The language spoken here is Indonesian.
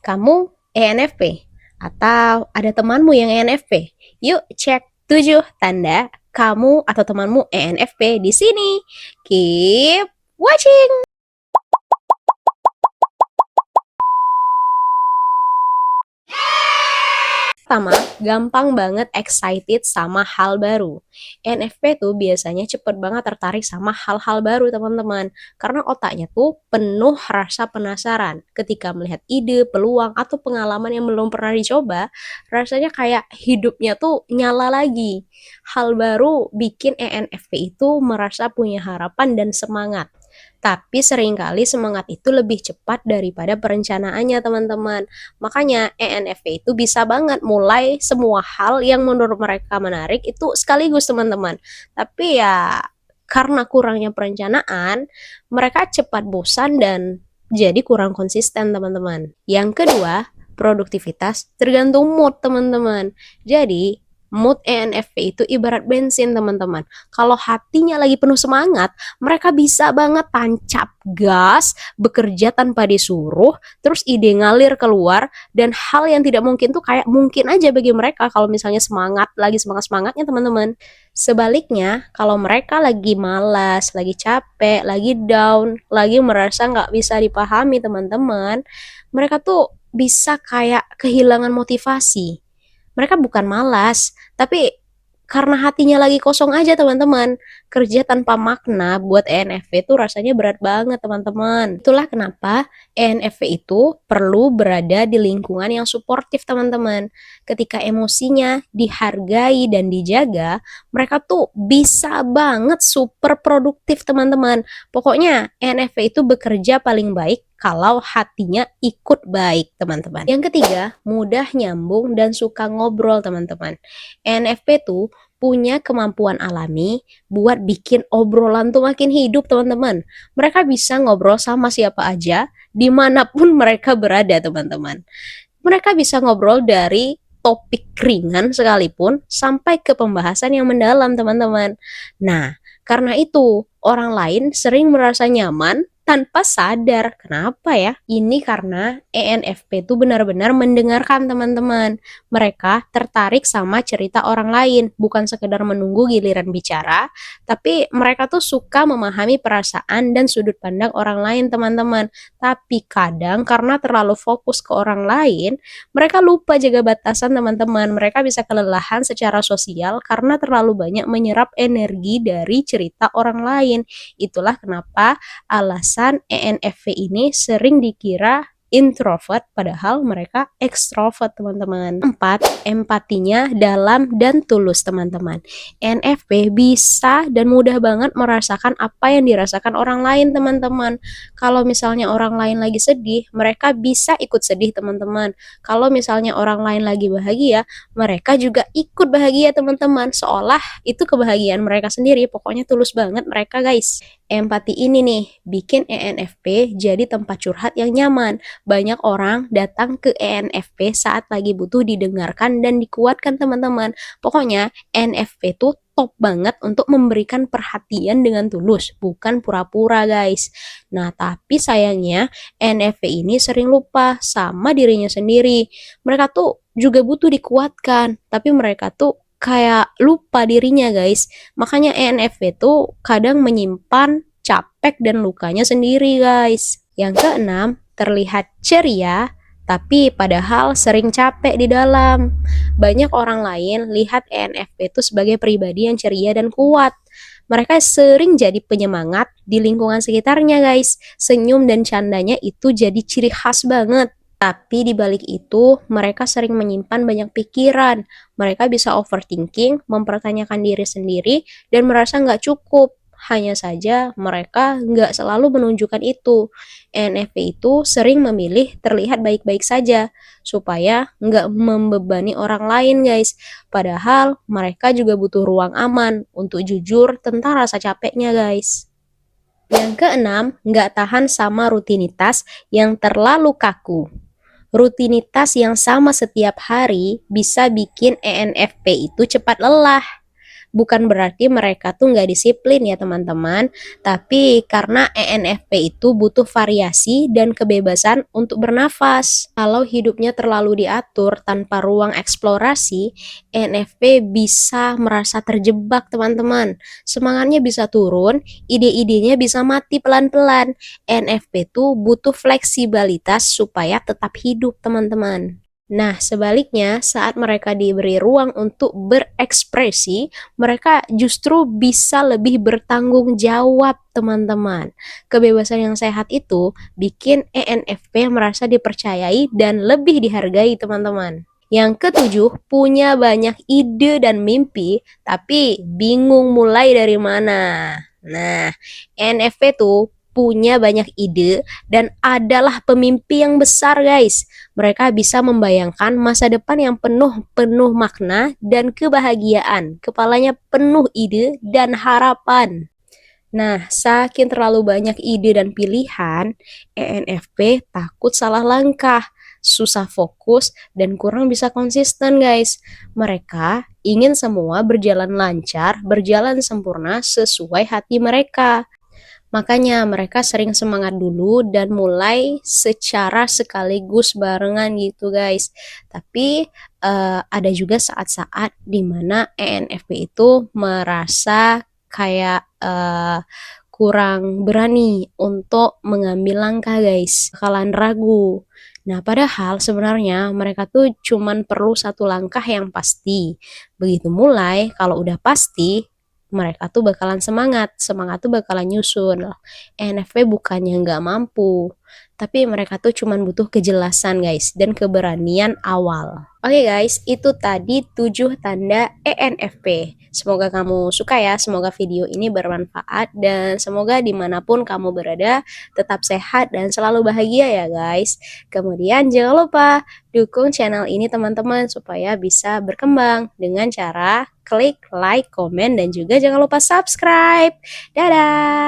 Kamu ENFP? Atau ada temanmu yang ENFP? Yuk cek 7 tanda kamu atau temanmu ENFP di sini. Keep watching! Pertama, gampang banget excited sama hal baru. ENFP tuh biasanya cepet banget tertarik sama hal-hal baru teman-teman. Karena otaknya tuh penuh rasa penasaran. Ketika melihat ide, peluang, atau pengalaman yang belum pernah dicoba, rasanya kayak hidupnya tuh nyala lagi. Hal baru bikin ENFP itu merasa punya harapan dan semangat. Tapi seringkali semangat itu lebih cepat daripada perencanaannya teman-teman. Makanya ENFP itu bisa banget mulai semua hal yang menurut mereka menarik itu sekaligus teman-teman. Tapi ya karena kurangnya perencanaan, mereka cepat bosan dan jadi kurang konsisten teman-teman. Yang kedua, produktivitas tergantung mood teman-teman. Jadi mood ENFP itu ibarat bensin teman-teman. Kalau hatinya lagi penuh semangat, mereka bisa banget tancap gas, bekerja tanpa disuruh, terus ide ngalir keluar, dan hal yang tidak mungkin tuh kayak mungkin aja bagi mereka kalau misalnya semangat, lagi semangat-semangatnya teman-teman. Sebaliknya, kalau mereka lagi malas, lagi capek, lagi down, lagi merasa nggak bisa dipahami teman-teman, mereka tuh bisa kayak kehilangan motivasi. Mereka bukan malas, tapi karena hatinya lagi kosong aja teman-teman. Kerja tanpa makna buat ENFP itu rasanya berat banget teman-teman. Itulah kenapa ENFP itu perlu berada di lingkungan yang suportif teman-teman. Ketika emosinya dihargai dan dijaga, mereka tuh bisa banget super produktif teman-teman. Pokoknya ENFP itu bekerja paling baik kalau hatinya ikut baik teman-teman. Yang ketiga, mudah nyambung dan suka ngobrol teman-teman. ENFP tuh punya kemampuan alami buat bikin obrolan tuh makin hidup teman-teman. Mereka bisa ngobrol sama siapa aja, dimanapun mereka berada teman-teman. Mereka bisa ngobrol dari topik ringan sekalipun sampai ke pembahasan yang mendalam teman-teman. Nah, karena itu orang lain sering merasa nyaman tanpa sadar. Kenapa ya? Ini karena ENFP itu benar-benar mendengarkan teman-teman. Mereka tertarik sama cerita orang lain, bukan sekedar menunggu giliran bicara, tapi mereka tuh suka memahami perasaan dan sudut pandang orang lain teman-teman. Tapi kadang karena terlalu fokus ke orang lain, mereka lupa jaga batasan teman-teman. Mereka bisa kelelahan secara sosial karena terlalu banyak menyerap energi dari cerita orang lain. Itulah kenapa alasan ENFP ini sering dikira introvert padahal mereka ekstrovert teman-teman. 4. Empatinya dalam dan tulus teman-teman. ENFP bisa dan mudah banget merasakan apa yang dirasakan orang lain teman-teman. Kalau misalnya orang lain lagi sedih, mereka bisa ikut sedih teman-teman. Kalau misalnya orang lain lagi bahagia, mereka juga ikut bahagia teman-teman. Seolah itu kebahagiaan mereka sendiri. Pokoknya tulus banget mereka guys. Empati ini nih bikin ENFP jadi tempat curhat yang nyaman. Banyak orang datang ke ENFP saat lagi butuh didengarkan dan dikuatkan teman-teman. Pokoknya ENFP tuh top banget untuk memberikan perhatian dengan tulus, bukan pura-pura guys. Nah, tapi sayangnya ENFP ini sering lupa sama dirinya sendiri. Mereka tuh juga butuh dikuatkan, tapi mereka tuh kayak lupa dirinya guys. Makanya ENFP tuh kadang menyimpan capek dan lukanya sendiri guys. Yang keenam, terlihat ceria tapi padahal sering capek di dalam. Banyak orang lain lihat ENFP itu sebagai pribadi yang ceria dan kuat. Mereka sering jadi penyemangat di lingkungan sekitarnya guys. Senyum dan candanya itu jadi ciri khas banget. Tapi di balik itu, mereka sering menyimpan banyak pikiran. Mereka bisa overthinking, mempertanyakan diri sendiri, dan merasa nggak cukup. Hanya saja mereka nggak selalu menunjukkan itu. ENFP itu sering memilih terlihat baik-baik saja, supaya nggak membebani orang lain guys. Padahal mereka juga butuh ruang aman untuk jujur tentang rasa capeknya guys. Yang keenam, nggak tahan sama rutinitas yang terlalu kaku. Rutinitas yang sama setiap hari bisa bikin ENFP itu cepat lelah. Bukan berarti mereka tuh nggak disiplin ya teman-teman, tapi karena ENFP itu butuh variasi dan kebebasan untuk bernafas. Kalau hidupnya terlalu diatur tanpa ruang eksplorasi, ENFP bisa merasa terjebak teman-teman. Semangatnya bisa turun, ide-idenya bisa mati pelan-pelan. ENFP tuh butuh fleksibilitas supaya tetap hidup teman-teman. Nah, sebaliknya, saat mereka diberi ruang untuk berekspresi, mereka justru bisa lebih bertanggung jawab, teman-teman. Kebebasan yang sehat itu bikin ENFP merasa dipercayai dan lebih dihargai, teman-teman. Yang ketujuh, punya banyak ide dan mimpi, tapi bingung mulai dari mana. Nah, ENFP tuh punya banyak ide dan adalah pemimpi yang besar, guys. Mereka bisa membayangkan masa depan yang penuh makna dan kebahagiaan. Kepalanya penuh ide dan harapan. Nah, saking terlalu banyak ide dan pilihan, ENFP takut salah langkah, susah fokus, dan kurang bisa konsisten, guys. Mereka ingin semua berjalan lancar, berjalan sempurna sesuai hati mereka. Makanya mereka sering semangat dulu dan mulai secara sekaligus barengan gitu, guys. Tapi ada juga saat-saat dimana ENFP itu merasa kayak kurang berani untuk mengambil langkah, guys. Bakalan ragu. Nah, padahal sebenarnya mereka tuh cuman perlu satu langkah yang pasti. Begitu mulai, kalau udah pasti, mereka tuh bakalan semangat tuh bakalan nyusun. ENFP bukannya nggak mampu, tapi mereka tuh cuman butuh kejelasan, guys, dan keberanian awal. Oke, guys, itu tadi 7 tanda ENFP. Semoga kamu suka ya, semoga video ini bermanfaat, dan semoga dimanapun kamu berada tetap sehat dan selalu bahagia ya, guys. Kemudian jangan lupa dukung channel ini teman-teman supaya bisa berkembang dengan cara klik like, komen, dan juga jangan lupa subscribe. Dadah!